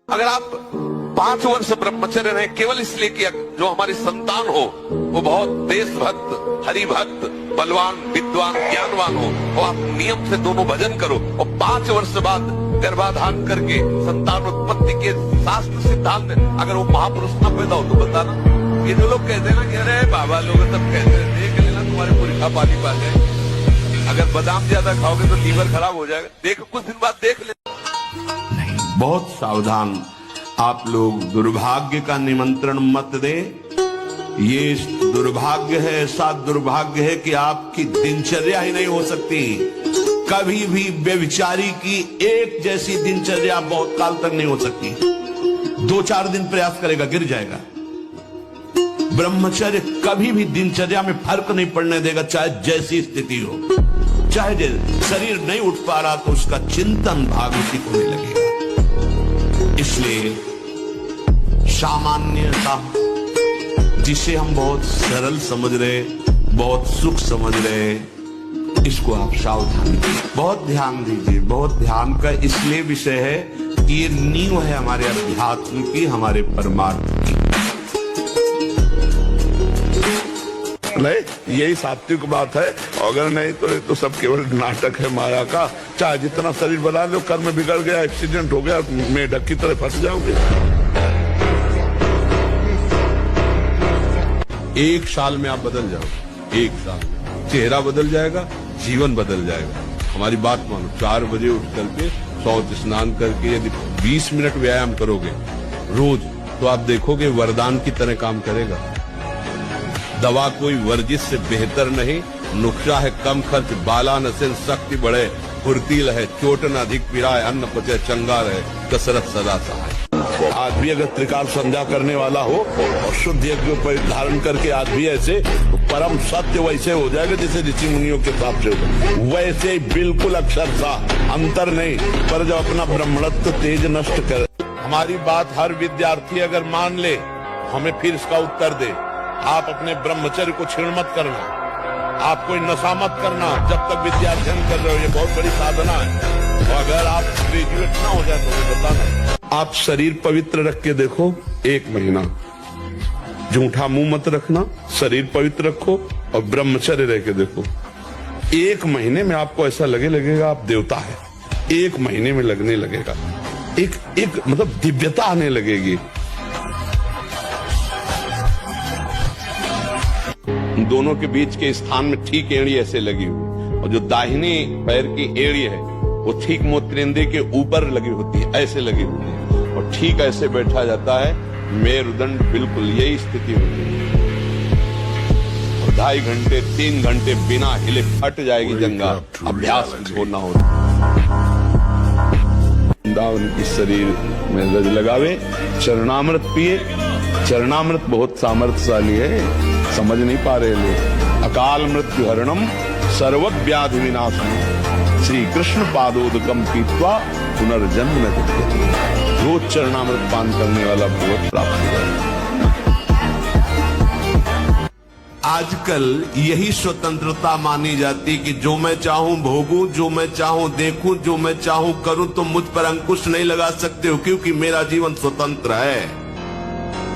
अगर आप 5 वर्ष ब्रह्मचर्य रहे केवल इसलिए कि जो हमारी संतान हो वो बहुत देशभक्त, हरिभक्त, बलवान, विद्वान, ज्ञानवान हो, और आप नियम से दोनों भजन करो और 5 वर्ष बाद गर्भाधान करके संतान उत्पत्ति के शास्त्र सिद्धांत में अगर वो महापुरुष ना पैदा हो तो बताना। ये जो लोग कहते हैं ना कि अरे बाबा लोग सब कहते हैं देख लेना तुम्हारे पुरखा पानी पा जाए, अगर बादाम ज्यादा खाओगे तो लीवर खराब हो जाएगा, देखो कुछ दिन बाद देख लेना। बहुत सावधान, आप लोग दुर्भाग्य का निमंत्रण मत दें। ये दुर्भाग्य है, ऐसा दुर्भाग्य है कि आपकी दिनचर्या ही नहीं हो सकती। कभी भी व्यभिचारी की एक जैसी दिनचर्या बहुत काल तक नहीं हो सकती। 2-4 दिन प्रयास करेगा गिर जाएगा। ब्रह्मचर्य कभी भी दिनचर्या में फर्क नहीं पड़ने देगा, चाहे जैसी स्थिति हो। चाहे शरीर नहीं उठ पा रहा तो उसका चिंतन भाग उसी को नहीं लगेगा। इसलिए सामान्यता जिसे हम बहुत सरल समझ रहे, बहुत सुख समझ रहे, इसको आप सावधानी बहुत ध्यान दीजिए। बहुत ध्यान का इसलिए विषय है कि ये नींव है हमारे अध्यात्म की, हमारे परमार्थ की। नहीं, यही सात्विक बात है। अगर नहीं तो ये तो सब केवल नाटक है माया का। चाहे जितना शरीर बना लो, कर्म बिगड़ गया, एक्सीडेंट हो गया, मेढक की तरह फंस जाओगे। 1 साल में आप बदल जाओगे। 1 साल में चेहरा बदल जाएगा, जीवन बदल जाएगा। हमारी बात मानो, 4 बजे उठ करके शौच स्नान करके यदि 20 मिनट व्यायाम करोगे रोज, तो आप देखोगे वरदान की तरह काम करेगा। दवा कोई वर्जिश से बेहतर नहीं। नुस्खा है कम खर्च, बाला नसेन शक्ति बढ़े, फुर्तील है चोट न अधिक पिराए, अन्न पचे चंगा रहे, कसरत सदा सहाय। आदमी अगर त्रिकाल संध्या करने वाला हो और शुद्ध यज्ञ धारण करके आदमी ऐसे तो परम सत्य वैसे हो जाएगा जैसे ऋषि मुनियों के हिसाब से होगा, वैसे बिल्कुल अक्षरशः अंतर नहीं। पर जब अपना ब्रह्मणत्व तेज नष्ट करे, हमारी बात हर विद्यार्थी अगर मान ले, हमें फिर इसका उत्तर दे। आप अपने ब्रह्मचर्य को क्षीण मत करना, आप कोई नशा मत करना जब तक विद्याध्ययन कर रहे हो। ये बहुत बड़ी साधना है। और अगर आप ग्रेजुएट ना हो जाए तो मुझे बताना। आप शरीर पवित्र रख के देखो 1 महीना, झूठा मुंह मत रखना, शरीर पवित्र रखो और ब्रह्मचर्य रह के देखो। 1 महीने में आपको ऐसा लगेगा आप देवता है। 1 महीने में लगने लगेगा, एक मतलब दिव्यता आने लगेगी। दोनों के बीच के स्थान में ठीक एड़ी ऐसे लगी हुई, और जो दाहिने पैर की एड़ी है वो ठीक मूत्रेंद्रिय के ऊपर लगी होती है, ऐसे लगी होती है, और ठीक ऐसे बैठा जाता है। मेरुदंड बिल्कुल यही स्थिति होती है। 2.5 घंटे 3 घंटे बिना हिले फट जाएगी जंगा। अभ्यास छोड़ना होता। उनकी शरीर में रज लगावे, चरणामृत पिए। चरणामृत बहुत सामर्थ्यशाली है, समझ नहीं पा रहे लोग। अकाल मृत्यु हरणम सर्वव्याधि विनाशम, श्री कृष्ण पादोदकम पीत्वा पुनर्जन्म न विद्यते। रोज चरणामृत पान करने वाला भगवत प्राप्त होगा। आजकल यही स्वतंत्रता मानी जाती कि जो मैं चाहूं भोगूं, जो मैं चाहूं देखूं, जो मैं चाहूं करूं, तुम मुझ पर अंकुश नहीं लगा सकते हो क्योंकि मेरा जीवन स्वतंत्र है।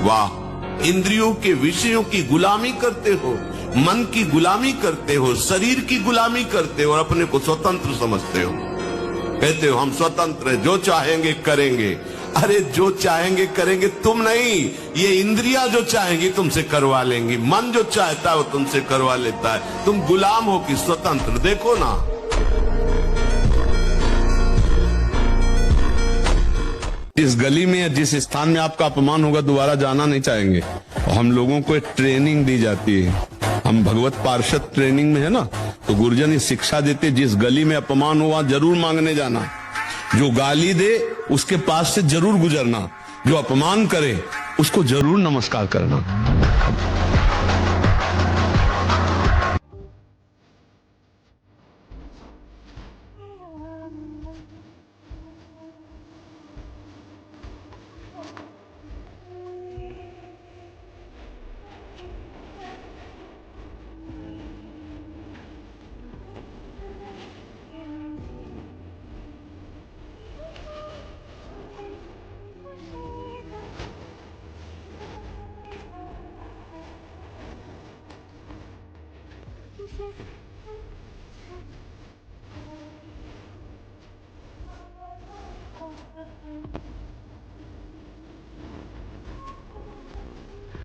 वाह! इंद्रियों के विषयों की गुलामी करते हो, मन की गुलामी करते हो, शरीर की गुलामी करते हो और अपने को स्वतंत्र समझते हो। कहते हो हम स्वतंत्र हैं, जो चाहेंगे करेंगे। अरे जो चाहेंगे करेंगे तुम नहीं, ये इंद्रियां जो चाहेंगी तुमसे करवा लेंगी। मन जो चाहता है वो तुमसे करवा लेता है। तुम गुलाम हो कि स्वतंत्र? देखो ना। इस गली में या जिस स्थान में आपका अपमान होगा दोबारा जाना नहीं चाहेंगे। हम लोगों को एक ट्रेनिंग दी जाती है, हम भगवत पार्षद ट्रेनिंग में है ना, तो गुरुजन शिक्षा देते जिस गली में अपमान हो वहां जरूर मांगने जाना। जो गाली दे उसके पास से जरूर गुजरना, जो अपमान करे उसको जरूर नमस्कार करना।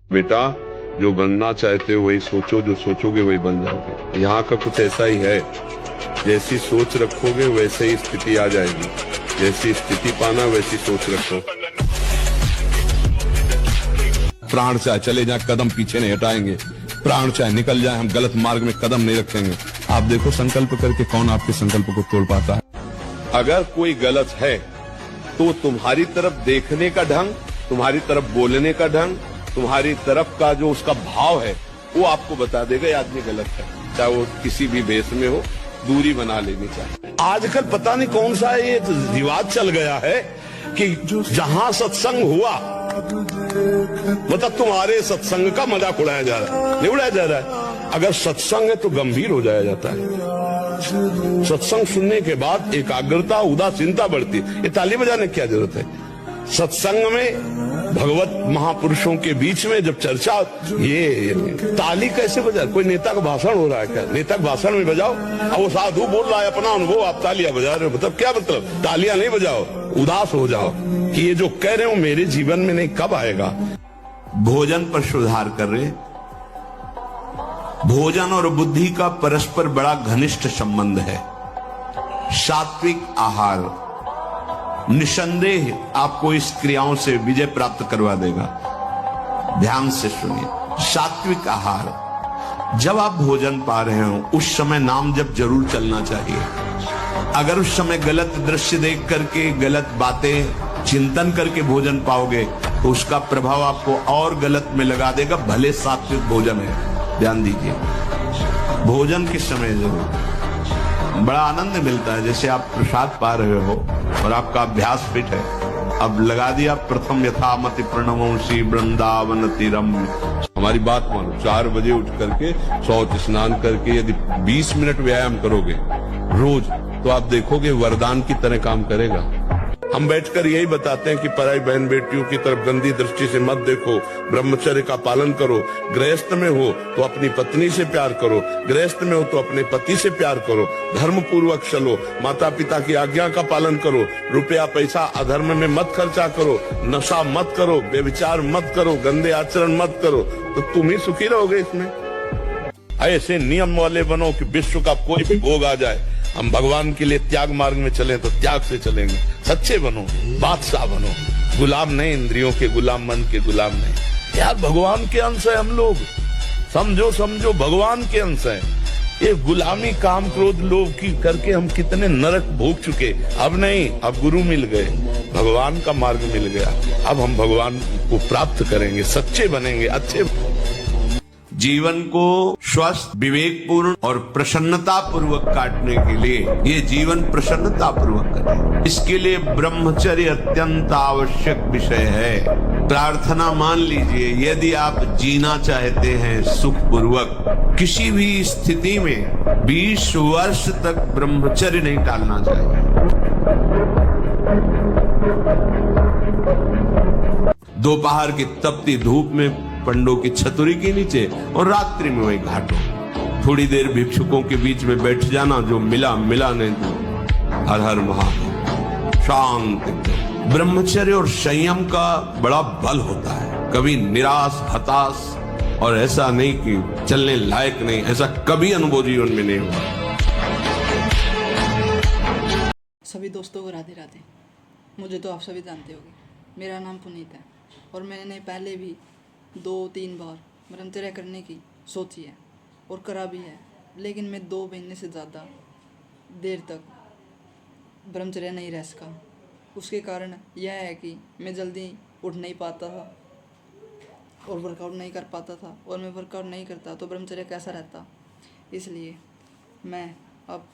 बेटा, जो बनना चाहते हो वही सोचो, जो सोचोगे वही बन जाओगे। यहाँ का कुछ ऐसा ही है, जैसी सोच रखोगे वैसे ही स्थिति आ जाएगी, जैसी स्थिति पाना वैसी सोच रखो। प्राण चाहे चले जाए कदम पीछे नहीं हटाएंगे, प्राण चाहे निकल जाए हम गलत मार्ग में कदम नहीं रखेंगे। आप देखो संकल्प करके कौन आपके संकल्प को तोड़ पाता है। अगर कोई गलत है तो तुम्हारी तरफ देखने का ढंग, तुम्हारी तरफ बोलने का ढंग, तुम्हारी तरफ का जो उसका भाव है वो आपको बता देगा ये आदमी गलत है, चाहे वो किसी भी भेष में हो। दूरी बना लेनी चाहिए। आजकल पता नहीं कौन सा ये रिवाज चल गया है कि जहां सत्संग हुआ मतलब तुम्हारे सत्संग का मजाक उड़ाया जा रहा है, नहीं उड़ाया जा रहा है। अगर सत्संग है तो गंभीर हो जाया जाता है। सत्संग सुनने के बाद एकाग्रता उदासीनता बढ़ती है। ये ताली बजाने की क्या जरूरत है? सत्संग में भगवत महापुरुषों के बीच में जब चर्चा, ये ताली कैसे बजाए? कोई नेता का भाषण हो रहा है क्या? नेता का भाषण में बजाओ। अब वो साधु बोल रहा है अपना अनुभव, आप तालियां बजा रहे हो, मतलब क्या मतलब? तालियां नहीं बजाओ, उदास हो जाओ कि ये जो कह रहे हो मेरे जीवन में नहीं, कब आएगा? भोजन पर सुधार कर रहे। भोजन और बुद्धि का परस्पर बड़ा घनिष्ठ संबंध है। सात्विक आहार निसंदेह आपको इस क्रियाओं से विजय प्राप्त करवा देगा। ध्यान से सुनिए। सात्विक आहार, जब आप भोजन पा रहे हो उस समय नाम जब जरूर चलना चाहिए। अगर उस समय गलत दृश्य देख करके, गलत बातें चिंतन करके भोजन पाओगे तो उसका प्रभाव आपको और गलत में लगा देगा, भले सात्विक भोजन है। ध्यान दीजिए, भोजन के समय जरूर बड़ा आनंद मिलता है। जैसे आप प्रसाद पा रहे हो और आपका अभ्यास फिट है, अब लगा दिया प्रथम यथामति प्रणमोषि वृंदावन तीरम। हमारी बात मानो, 4 बजे उठ करके शौच स्नान करके यदि 20 मिनट व्यायाम करोगे रोज तो आप देखोगे वरदान की तरह काम करेगा। हम बैठकर यही बताते हैं कि पराई बहन बेटियों की तरफ गंदी दृष्टि से मत देखो, ब्रह्मचर्य का पालन करो। गृहस्थ में हो तो अपनी पत्नी से प्यार करो, गृहस्थ में हो तो अपने पति से प्यार करो, धर्म पूर्वक चलो, माता पिता की आज्ञा का पालन करो, रुपया पैसा अधर्म में मत खर्चा करो, नशा मत करो, व्यभिचार मत करो, गंदे आचरण मत करो, तो तुम ही सुखी रहोगे। इसमें ऐसे नियम वाले बनो कि विश्व का कोई भी भोग आ जाए, हम भगवान के लिए त्याग मार्ग में चलें तो त्याग से चलेंगे। सच्चे बनो, बादशाह बनो, गुलाम नहीं, इंद्रियों के गुलाम, मन के गुलाम नहीं। यार भगवान के अंश है हम लोग, समझो समझो भगवान के अंश है। ये गुलामी काम क्रोध लोभ की करके हम कितने नरक भोग चुके। अब नहीं, अब गुरु मिल गए, भगवान का मार्ग मिल गया। अब हम भगवान को प्राप्त करेंगे, सच्चे बनेंगे, अच्छे। जीवन को स्वस्थ, विवेकपूर्ण और प्रसन्नता पूर्वक काटने के लिए ये जीवन प्रसन्नता पूर्वक करें। इसके लिए ब्रह्मचर्य अत्यंत आवश्यक विषय है। प्रार्थना मान लीजिए, यदि आप जीना चाहते हैं सुख पूर्वक, किसी भी स्थिति में 20 वर्ष तक ब्रह्मचर्य नहीं टालना चाहिए। दोपहर की तपती धूप में पंडों की छतरी के नीचे और रात्रि में वही घाटों, थोड़ी देर भिक्षुकों के बीच में बैठ जाना, जो मिला मिला नहीं तो हर हर महादेव, शांत। ब्रह्मचर्य और संयम का बड़ा बल होता है। कभी निराश, हताश और ऐसा नहीं कि चलने लायक नहीं, ऐसा कभी अनुभव जीवन में नहीं हुआ। सभी दोस्तों को राधे राधे। मुझे तो आप सभी जानते होंगे, मेरा नाम पुनीत है और मैंने पहले भी 2-3 बार ब्रह्मचर्य करने की सोची है और करा भी है, लेकिन मैं 2 महीने से ज़्यादा देर तक ब्रह्मचर्य नहीं रह सका। उसके कारण यह है कि मैं जल्दी उठ नहीं पाता था और वर्कआउट नहीं कर पाता था, और मैं वर्कआउट नहीं करता तो ब्रह्मचर्य कैसा रहता। इसलिए मैं अब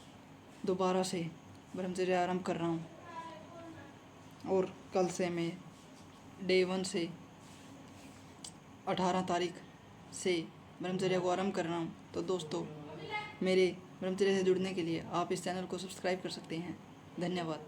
दोबारा से ब्रह्मचर्य आरंभ कर रहा हूँ और कल से मैं डे 1 से 18 तारीख से ब्रह्मचर्य को आरंभ कर रहा हूँ। तो दोस्तों, मेरे ब्रह्मचर्य से जुड़ने के लिए आप इस चैनल को सब्सक्राइब कर सकते हैं। धन्यवाद।